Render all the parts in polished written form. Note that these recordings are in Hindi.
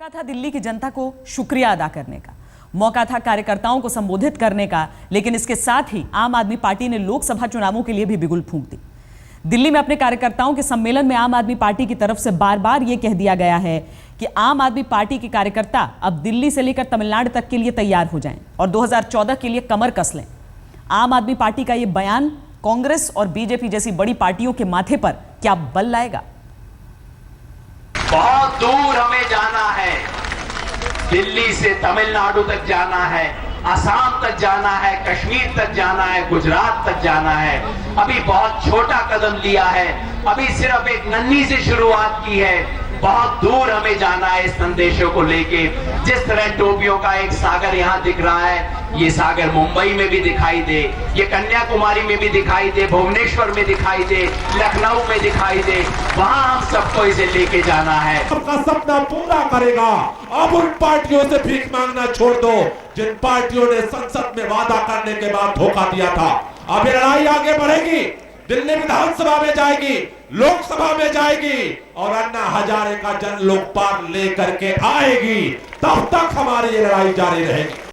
मौका था दिल्ली की जनता को शुक्रिया अदा करने का, मौका था कार्यकर्ताओं को संबोधित करने का, लेकिन इसके साथ ही आम आदमी पार्टी ने लोकसभा चुनावों के लिए भी बिगुल फूंक दी। दिल्ली में अपने कार्यकर्ताओं के सम्मेलन में आम आदमी पार्टी की तरफ से बार बार यह कह दिया गया है कि आम आदमी पार्टी के कार्यकर्ता अब दिल्ली से लेकर तमिलनाडु तक के लिए तैयार हो जाएं और 2014 के लिए कमर कस लें। आम आदमी पार्टी का यह बयान कांग्रेस और बीजेपी जैसी बड़ी पार्टियों के माथे पर क्या बल लाएगा? बहुत दूर हमें जाना है, दिल्ली से तमिलनाडु तक जाना है, असम तक जाना है, कश्मीर तक जाना है, गुजरात तक जाना है। अभी बहुत छोटा कदम लिया है, अभी सिर्फ एक नन्ही सी शुरुआत की है। बहुत दूर हमें जाना है इस संदेशों को लेके। जिस तरह टोपियों का एक सागर यहाँ दिख रहा है, ये सागर मुंबई में भी दिखाई दे, ये कन्याकुमारी में भी दिखाई दे, भुवनेश्वर में दिखाई दे, लखनऊ में दिखाई दे, वहां हम सबको इसे लेके जाना है। सबका सपना पूरा करेगा। अब उन पार्टियों से भीख मांगना छोड़ दो जिन पार्टियों ने संसद में वादा करने के बाद धोखा दिया था। अब ये लड़ाई आगे बढ़ेगी, दिल्ली विधानसभा में जाएगी, लोकसभा में जाएगी और अन्ना हजारे का जन लोकपाल लेकर के आएगी। तब तक हमारी ये लड़ाई जारी रहेगी।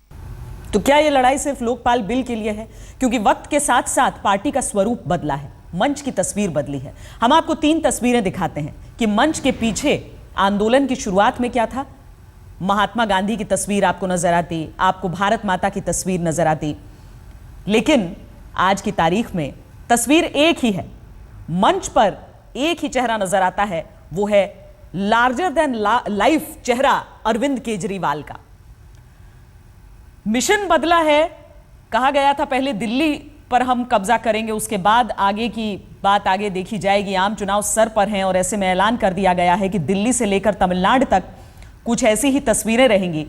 तो क्या ये लड़ाई सिर्फ लोकपाल बिल के लिए है? क्योंकि वक्त के साथ साथ पार्टी का स्वरूप बदला है, मंच की तस्वीर बदली है। हम आपको 3 तस्वीरें दिखाते हैं कि मंच के पीछे आंदोलन की शुरुआत में क्या था। महात्मा गांधी की तस्वीर आपको नजर आती, आपको भारत माता की तस्वीर नजर आती, लेकिन आज की तारीख में तस्वीर एक ही है। मंच पर एक ही चेहरा नजर आता है, वो है लार्जर देन लाइफ चेहरा अरविंद केजरीवाल का। मिशन बदला है। कहा गया था पहले दिल्ली पर हम कब्जा करेंगे, उसके बाद आगे की बात आगे देखी जाएगी। आम चुनाव सर पर हैं और ऐसे में ऐलान कर दिया गया है कि दिल्ली से लेकर तमिलनाडु तक कुछ ऐसी ही तस्वीरें रहेंगी।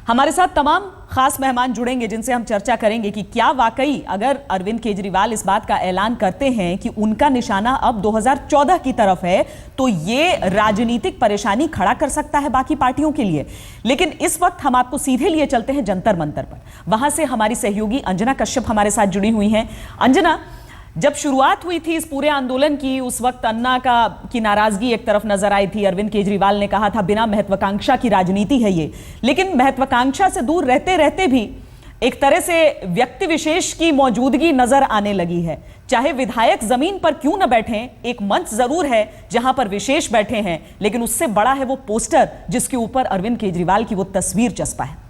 हमारे साथ तमाम खास मेहमान जुड़ेंगे जिनसे हम चर्चा करेंगे कि क्या वाकई अगर अरविंद केजरीवाल इस बात का ऐलान करते हैं कि उनका निशाना अब 2014 की तरफ है, तो ये राजनीतिक परेशानी खड़ा कर सकता है बाकी पार्टियों के लिए। लेकिन इस वक्त हम आपको सीधे लिए चलते हैं जंतर मंतर पर। वहां से हमारी सहयोगी अंजना कश्यप हमारे साथ जुड़ी हुई हैं। अंजना, जब शुरुआत हुई थी इस पूरे आंदोलन की, उस वक्त अन्ना की नाराजगी एक तरफ नजर आई थी। अरविंद केजरीवाल ने कहा था बिना महत्वाकांक्षा की राजनीति है ये, लेकिन महत्वाकांक्षा से दूर रहते रहते भी एक तरह से व्यक्ति विशेष की मौजूदगी नजर आने लगी है। चाहे विधायक जमीन पर क्यों न बैठे, एक मंच जरूर है जहां पर विशेष बैठे हैं, लेकिन उससे बड़ा है वो पोस्टर जिसके ऊपर अरविंद केजरीवाल की वो तस्वीर चस्पा है।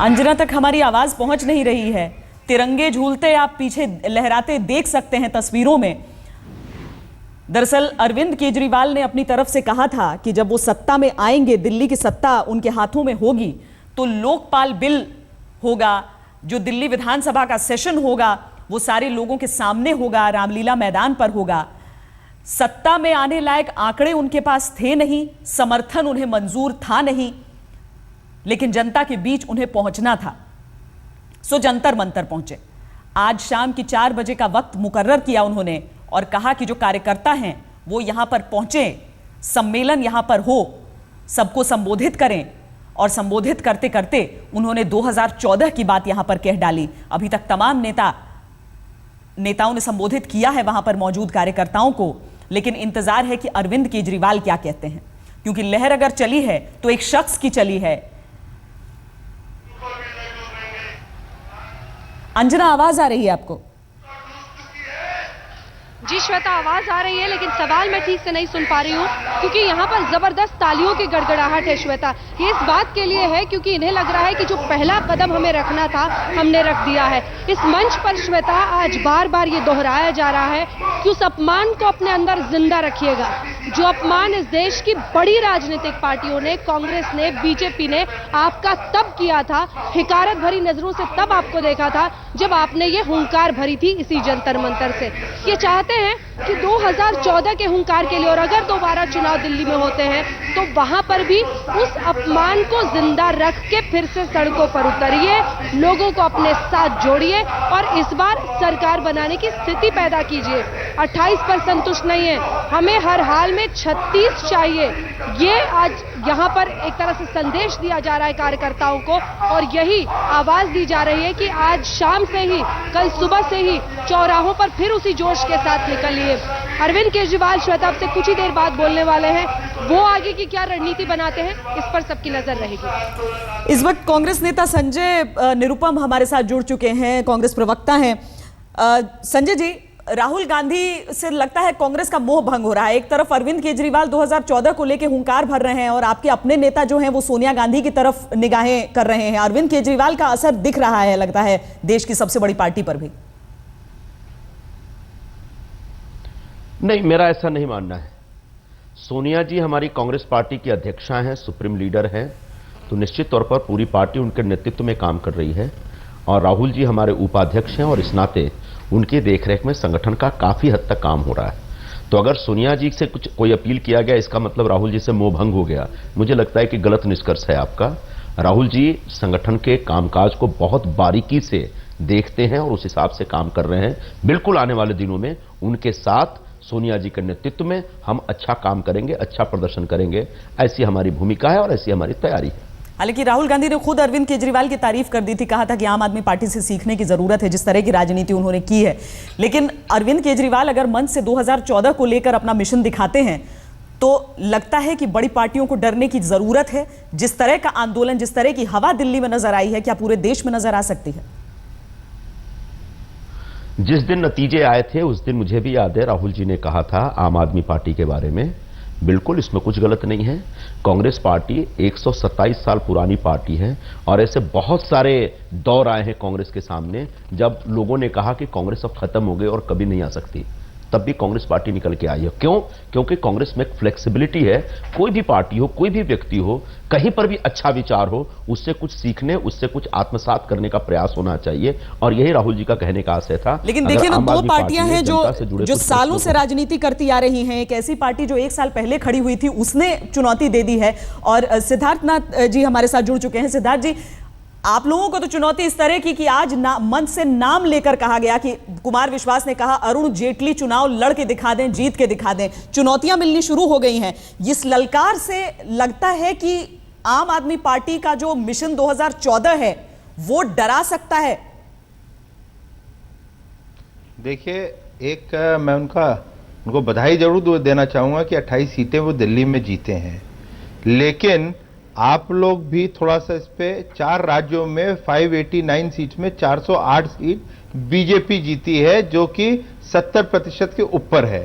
अंजना तक हमारी आवाज पहुंच नहीं रही है। तिरंगे झूलते आप पीछे लहराते देख सकते हैं तस्वीरों में। दरअसल अरविंद केजरीवाल ने अपनी तरफ से कहा था कि जब वो सत्ता में आएंगे, दिल्ली की सत्ता उनके हाथों में होगी, तो लोकपाल बिल होगा, जो दिल्ली विधानसभा का सेशन होगा वो सारे लोगों के सामने होगा, रामलीला मैदान पर होगा। सत्ता में आने लायक आंकड़े उनके पास थे नहीं, समर्थन उन्हें मंजूर था नहीं, लेकिन जनता के बीच उन्हें पहुंचना था। सो जंतर मंतर पहुंचे। आज शाम की 4 बजे का वक्त मुकर्रर किया उन्होंने और कहा कि जो कार्यकर्ता हैं वो यहां पर पहुंचे, सम्मेलन यहां पर हो, सबको संबोधित करें। और संबोधित करते करते उन्होंने 2014 की बात यहां पर कह डाली। अभी तक तमाम नेताओं ने संबोधित किया है वहां पर मौजूद कार्यकर्ताओं को, लेकिन इंतजार है कि अरविंद केजरीवाल क्या कहते हैं, क्योंकि लहर अगर चली है तो एक शख्स की चली है। अंजना, आवाज आ रही है आपको? जी श्वेता, आवाज आ रही है, लेकिन सवाल मैं ठीक से नहीं सुन पा रही हूँ क्योंकि यहाँ पर जबरदस्त तालियों की गड़गड़ाहट है। श्वेता, ये इस बात के लिए है क्योंकि इन्हें लग रहा है कि जो पहला कदम हमें रखना था हमने रख दिया है। इस मंच पर श्वेता आज बार बार ये दोहराया जा रहा है कि उस अपमान को अपने अंदर जिंदा रखिएगा, जो अपमान इस देश की बड़ी राजनीतिक पार्टियों ने, कांग्रेस ने, बीजेपी ने आपका तब किया था, हिकारत भरी नजरों से तब आपको देखा था जब आपने ये हुंकार भरी थी इसी जंतर मंतर से। ये चाहते हैं कि 2014 के हुंकार के लिए, और अगर दोबारा चुनाव दिल्ली में होते हैं तो वहां पर भी उस अपमान को जिंदा रख के फिर से सड़कों पर उतरिए, लोगों को अपने साथ जोड़िए और इस बार सरकार बनाने की स्थिति पैदा कीजिए। 28 पर संतुष्ट नहीं है, हमें हर हाल में 36 चाहिए। ये आज यहाँ पर एक तरह से संदेश दिया जा रहा है कार्यकर्ताओं को, और यही आवाज दी जा रही है कि आज शाम से ही, कल सुबह से ही चौराहों पर फिर उसी जोश के साथ निकलिए। अरविंद केजरीवाल श्वेता से कुछ ही देर बाद बोलने वाले हैं, वो आगे की क्या रणनीति बनाते हैं इस पर सबकी नजर रहेगी। इस वक्त कांग्रेस नेता संजय निरुपम हमारे साथ जुड़ चुके हैं, कांग्रेस प्रवक्ता हैं। संजय जी, राहुल गांधी से लगता है कांग्रेस का मोह भंग हो रहा है। एक तरफ अरविंद केजरीवाल 2014 को लेकर हुंकार भर रहे हैं और आपके अपने नेता जो हैं वो सोनिया गांधी की तरफ निगाहें कर रहे हैं। अरविंद केजरीवाल का असर दिख रहा है, लगता है, देश की सबसे बड़ी पार्टी पर भी। नहीं, मेरा ऐसा नहीं मानना है। सोनिया जी हमारी कांग्रेस पार्टी की अध्यक्षा हैं, सुप्रीम लीडर हैं, तो निश्चित तौर पर पूरी पार्टी उनके नेतृत्व में काम कर रही है, और राहुल जी हमारे उपाध्यक्ष हैं और इस नाते उनकी देखरेख में संगठन का काफी हद तक काम हो रहा है। तो अगर सोनिया जी से कोई अपील किया गया, इसका मतलब राहुल जी से मोह भंग हो गया, मुझे लगता है कि गलत निष्कर्ष है आपका। राहुल जी संगठन के कामकाज को बहुत बारीकी से देखते हैं और उस हिसाब से काम कर रहे हैं। बिल्कुल आने वाले दिनों में उनके साथ सोनिया जी के नेतृत्व में हम अच्छा काम करेंगे, अच्छा प्रदर्शन करेंगे, ऐसी हमारी भूमिका है और ऐसी हमारी तैयारी है। हालांकि राहुल गांधी ने खुद अरविंद केजरीवाल की तारीफ कर दी थी, कहा था कि आम आदमी पार्टी से सीखने की जरूरत है, जिस तरह की राजनीति उन्होंने की है। लेकिन अरविंद केजरीवाल अगर मंच से 2014 को लेकर अपना मिशन दिखाते हैं तो लगता है कि बड़ी पार्टियों को डरने की जरूरत है। जिस तरह का आंदोलन, जिस तरह की हवा दिल्ली में नजर आई है, क्या पूरे देश में नजर आ सकती है? जिस दिन नतीजे आए थे उस दिन मुझे भी याद है राहुल जी ने कहा था आम आदमी पार्टी के बारे में, बिल्कुल इसमें कुछ गलत नहीं है। कांग्रेस पार्टी 127 साल पुरानी पार्टी है और ऐसे बहुत सारे दौर आए हैं कांग्रेस के सामने जब लोगों ने कहा कि कांग्रेस अब खत्म हो गई और कभी नहीं आ सकती, तब भी कांग्रेस पार्टी निकल के आई है। क्यों? क्योंकि कांग्रेस में एक फ्लेक्सिबिलिटी है। कोई भी पार्टी हो, कोई भी व्यक्ति हो, कहीं पर भी अच्छा विचार हो, उससे कुछ सीखने, उससे कुछ आत्मसात करने का प्रयास होना चाहिए, और यही राहुल जी का कहने का आशय था। लेकिन देखिए ना, दो पार्टियां हैं जो सालों से राजनीति करती आ रही हैं। एक ऐसी पार्टी जो 1 साल पहले खड़ी हुई थी, उसने चुनौती दे दी है। और सिद्धार्थ नाथ जी हमारे साथ जुड़ चुके हैं। सिद्धार्थ जी, आप लोगों को तो चुनौती इस तरह की कि आज मंच से नाम लेकर कहा गया कि कुमार विश्वास ने कहा अरुण जेटली चुनाव लड़ के दिखा दें, जीत के दिखा दें। चुनौतियां मिलनी शुरू हो गई हैं। इस ललकार से लगता है कि आम आदमी पार्टी का जो मिशन 2014 है वो डरा सकता है। देखिए, एक मैं उनको बधाई जरूर देना चाहूंगा कि 28 सीटें वो दिल्ली में जीते हैं, लेकिन आप लोग भी थोड़ा सा इस पे 4 राज्यों में 589 सीट में 408 सीट बीजेपी जीती है, जो कि 70% के ऊपर है।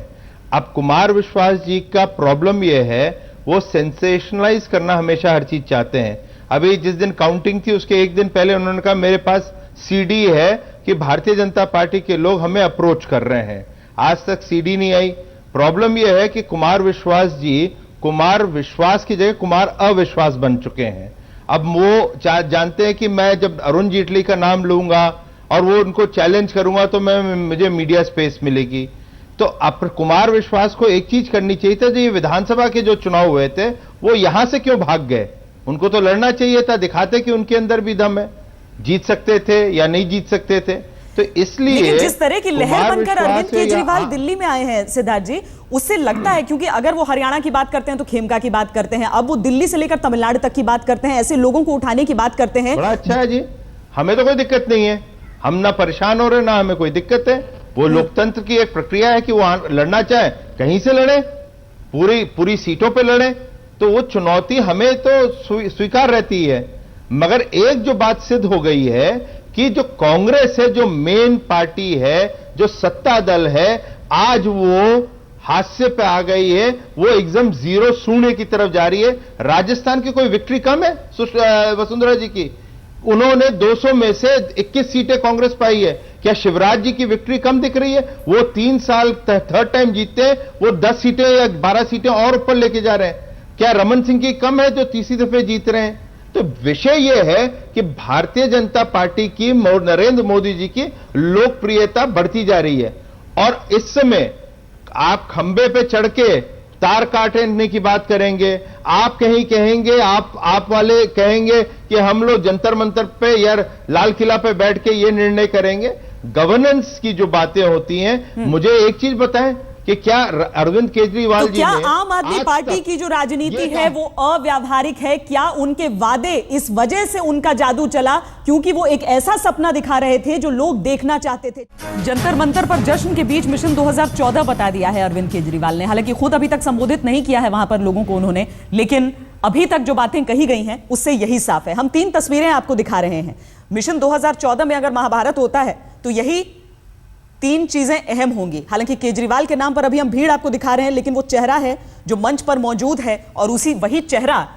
अब कुमार विश्वास जी का प्रॉब्लम यह है, वो सेंसेशनलाइज करना हमेशा हर चीज चाहते हैं। अभी जिस दिन काउंटिंग थी उसके एक दिन पहले उन्होंने कहा मेरे पास सीडी है कि भारतीय जनता पार्टी के लोग हमें अप्रोच कर रहे हैं। आज तक सीडी नहीं आई। प्रॉब्लम यह है कि कुमार विश्वास जी कुमार विश्वास की जगह कुमार अविश्वास बन चुके हैं। अब वो जानते हैं कि मैं जब अरुण जेटली का नाम लूंगा और वो उनको चैलेंज करूंगा तो मुझे मीडिया स्पेस मिलेगी। तो अब कुमार विश्वास को एक चीज करनी चाहिए था, जो ये विधानसभा के जो चुनाव हुए थे वो यहां से क्यों भाग गए? उनको तो लड़ना चाहिए था, दिखाते कि उनके अंदर भी दम है, जीत सकते थे या नहीं जीत सकते थे। तो इसलिए जिस तरह की लहर बनकर अरविंद केजरीवाल दिल्ली में आए हैं सिद्धार्थ जी, उससे लगता है, क्योंकि अगर वो हरियाणा की बात करते हैं तो खेमका की बात करते हैं, अब वो दिल्ली से लेकर तमिलनाडु तक की बात करते हैं, ऐसे लोगों को उठाने की बात करते हैं। बड़ा अच्छा है जी, हमें तो कोई दिक्कत नहीं है, हम ना परेशान हो रहे ना हमें कोई दिक्कत है। वो लोकतंत्र की एक प्रक्रिया है कि वो लड़ना चाहे कहीं से लड़े, पूरी सीटों पे लड़े, तो वो चुनौती हमें तो स्वीकार रहती है। मगर एक जो बात सिद्ध हो गई है कि जो कांग्रेस है, जो मेन पार्टी है, जो सत्ता दल है, आज वो हादसे पे आ गई है, वो एकदम जीरो शून्य की तरफ जा रही है। राजस्थान की कोई विक्ट्री कम है वसुंधरा जी की? उन्होंने 200 में से 21 सीटें कांग्रेस पाई है। क्या शिवराज जी की विक्ट्री कम दिख रही है? वो 3 साल थर्ड टाइम जीतते हैं, वो 10 सीटें या 12 सीटें और ऊपर लेके जा रहे हैं। क्या रमन सिंह की कम है जो तीसरी दफे जीत रहे हैं? तो विषय यह है कि भारतीय जनता पार्टी की, नरेंद्र मोदी जी की लोकप्रियता बढ़ती जा रही है। और इस समय आप खंबे पे चढ़ के तार काटने की बात करेंगे, आप कहीं कहेंगे, आप वाले कहेंगे कि हम लोग जंतर मंतर पे या लाल किला पे बैठ के ये निर्णय करेंगे। गवर्नेंस की जो बातें होती हैं, मुझे एक चीज बताएं कि क्या अरविंद केजरीवाल तो जी क्या ने आम आदमी पार्टी की जो राजनीति है वो अव्यावहारिक है? क्या उनके वादे इस वजह से उनका जादू चला क्योंकि वो एक ऐसा सपना दिखा रहे थे जो लोग देखना चाहते थे? जंतर मंतर पर जश्न के बीच मिशन 2014 बता दिया है अरविंद केजरीवाल ने। हालांकि खुद अभी तक संबोधित नहीं किया है वहां पर लोगों को उन्होंने, लेकिन अभी तक जो बातें कही गई हैं उससे यही साफ है। हम 3 तस्वीरें आपको दिखा रहे हैं। मिशन 2014 में अगर महाभारत होता है तो यही 3 चीजें अहम होंगी। हालांकि केजरीवाल के नाम पर अभी हम भीड़ आपको दिखा रहे हैं, लेकिन वो चेहरा है जो मंच पर मौजूद है और वही चेहरा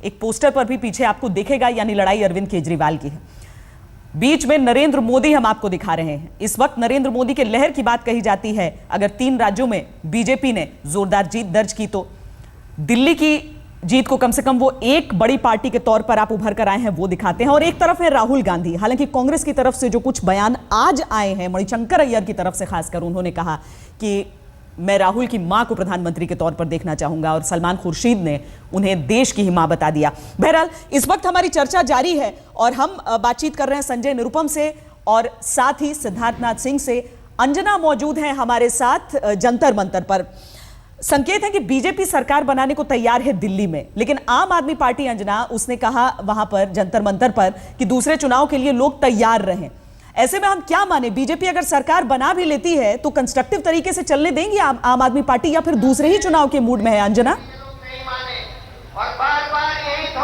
एक पोस्टर पर भी पीछे आपको दिखेगा, यानी लड़ाई अरविंद केजरीवाल की है। बीच में नरेंद्र मोदी हम आपको दिखा रहे हैं। इस वक्त नरेंद्र मोदी के लहर की बात कही जाती है। अगर 3 राज्यों में बीजेपी ने जोरदार जीत दर्ज की तो दिल्ली की जीत को कम से कम वो एक बड़ी पार्टी के तौर पर आप उभर कर आए हैं वो दिखाते हैं। और एक तरफ है राहुल गांधी। हालांकि कांग्रेस की तरफ से जो कुछ बयान आज आए हैं, मणिशंकर अय्यर की तरफ से खासकर, उन्होंने कहा कि मैं राहुल की मां को प्रधानमंत्री के तौर पर देखना चाहूंगा, और सलमान खुर्शीद ने उन्हें देश की ही मां बता दिया। बहरहाल इस वक्त हमारी चर्चा जारी है और हम बातचीत कर रहे हैं संजय निरुपम से और साथ ही सिद्धार्थनाथ सिंह से। अंजना मौजूद हैं हमारे साथ जंतर मंतर पर। संकेत है कि बीजेपी सरकार बनाने को तैयार है दिल्ली में, लेकिन आम आदमी पार्टी, अंजना, उसने कहा वहां पर जंतर मंतर पर कि दूसरे चुनाव के लिए लोग तैयार रहें। ऐसे में हम क्या माने, बीजेपी अगर सरकार बना भी लेती है तो कंस्ट्रक्टिव तरीके से चलने देंगी आम आदमी पार्टी, या फिर दूसरे ही चुनाव के मूड में है? अंजना,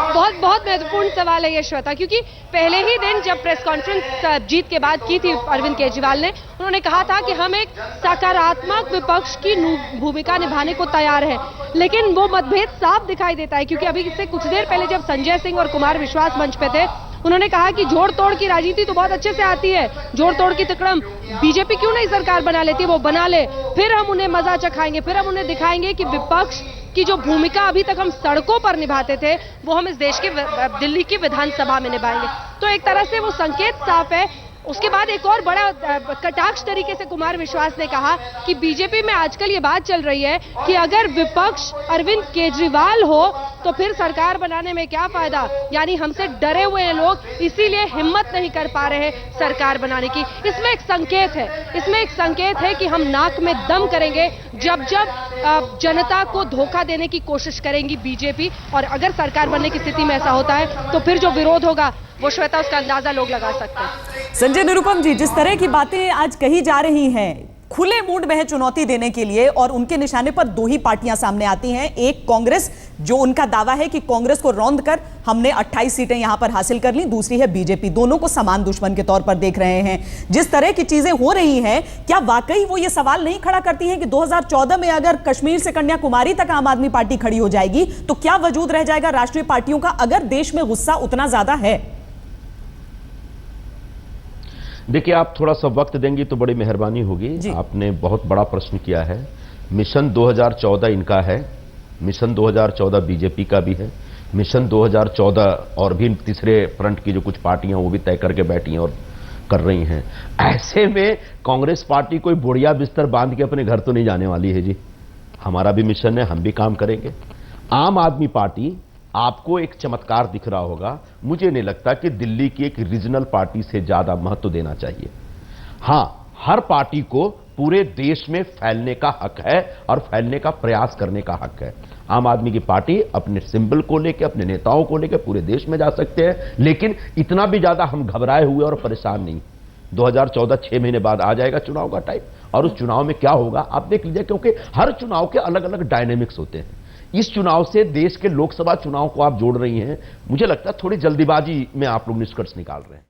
बहुत महत्वपूर्ण सवाल है ये श्वेता, क्योंकि पहले ही दिन जब प्रेस कॉन्फ्रेंस जीत के बाद की थी अरविंद केजरीवाल ने, उन्होंने कहा था कि हम एक सकारात्मक विपक्ष की भूमिका निभाने को तैयार हैं। लेकिन वो मतभेद साफ दिखाई देता है, क्योंकि अभी से कुछ देर पहले जब संजय सिंह और कुमार विश्वास मंच पे थे, उन्होंने कहा कि जोड़ तोड़ की राजनीति तो बहुत अच्छे से आती है, जोड़ तोड़ की तिकड़म बीजेपी क्यों नहीं सरकार बना लेती, वो बना ले, फिर हम उन्हें मजा चखाएंगे, फिर हम उन्हें दिखाएंगे कि विपक्ष की जो भूमिका अभी तक हम सड़कों पर निभाते थे वो हम इस देश के दिल्ली की विधानसभा में निभाएंगे। तो एक तरह से वो संकेत साफ है। उसके बाद एक और बड़ा कटाक्ष तरीके से कुमार विश्वास ने कहा कि बीजेपी में आजकल ये बात चल रही है कि अगर विपक्ष अरविंद केजरीवाल हो तो फिर सरकार बनाने में क्या फायदा, यानी हमसे डरे हुए हैं लोग, इसीलिए हिम्मत नहीं कर पा रहे सरकार बनाने की। इसमें एक संकेत है कि हम नाक में दम करेंगे जब जनता को धोखा देने की कोशिश करेंगी बीजेपी, और अगर सरकार बनने की स्थिति में ऐसा होता है तो फिर जो विरोध होगा वो श्वेता उसका अंदाजा लोग लगा सकते हैं। संजय निरुपम जी, जिस तरह की बातें आज कही जा रही हैं, खुले मूड में है चुनौती देने के लिए, और उनके निशाने पर 2 ही पार्टियां सामने आती हैं। एक कांग्रेस, जो उनका दावा है कि कांग्रेस को रौंद कर हमने 28 सीटें यहां पर हासिल कर ली, दूसरी है बीजेपी। दोनों को समान दुश्मन के तौर पर देख रहे हैं। जिस तरह की चीजें हो रही हैं, क्या वाकई वो ये सवाल नहीं खड़ा करती हैं कि 2014 में अगर कश्मीर से कन्याकुमारी तक आम आदमी पार्टी खड़ी हो जाएगी तो क्या वजूद रह जाएगा राष्ट्रीय पार्टियों का, अगर देश में गुस्सा उतना ज्यादा है? देखिए, आप थोड़ा सा वक्त देंगी तो बड़ी मेहरबानी होगी। आपने बहुत बड़ा प्रश्न किया है। मिशन 2014 इनका है, मिशन 2014 बीजेपी का भी है, मिशन 2014 और भी तीसरे फ्रंट की जो कुछ पार्टियां वो भी तय करके बैठी हैं और कर रही हैं। ऐसे में कांग्रेस पार्टी कोई बुढ़िया बिस्तर बांध के अपने घर तो नहीं जाने वाली है जी। हमारा भी मिशन है, हम भी काम करेंगे। आम आदमी पार्टी, आपको एक चमत्कार दिख रहा होगा, मुझे नहीं लगता कि दिल्ली की एक रीजनल पार्टी से ज्यादा महत्व देना चाहिए। हां, हर पार्टी को पूरे देश में फैलने का हक है और फैलने का प्रयास करने का हक है। आम आदमी की पार्टी अपने सिंबल को लेकर, अपने नेताओं को लेकर पूरे देश में जा सकते हैं, लेकिन इतना भी ज्यादा हम घबराए हुए और परेशान नहीं। 2014 6 महीने बाद आ जाएगा चुनाव का टाइम, और उस चुनाव में क्या होगा आप देख लीजिए, क्योंकि हर चुनाव के अलग अलग डायनेमिक्स होते हैं। इस चुनाव से देश के लोकसभा चुनाव को आप जोड़ रही हैं, मुझे लगता है थोड़ी जल्दीबाजी में आप लोग निष्कर्ष निकाल रहे हैं।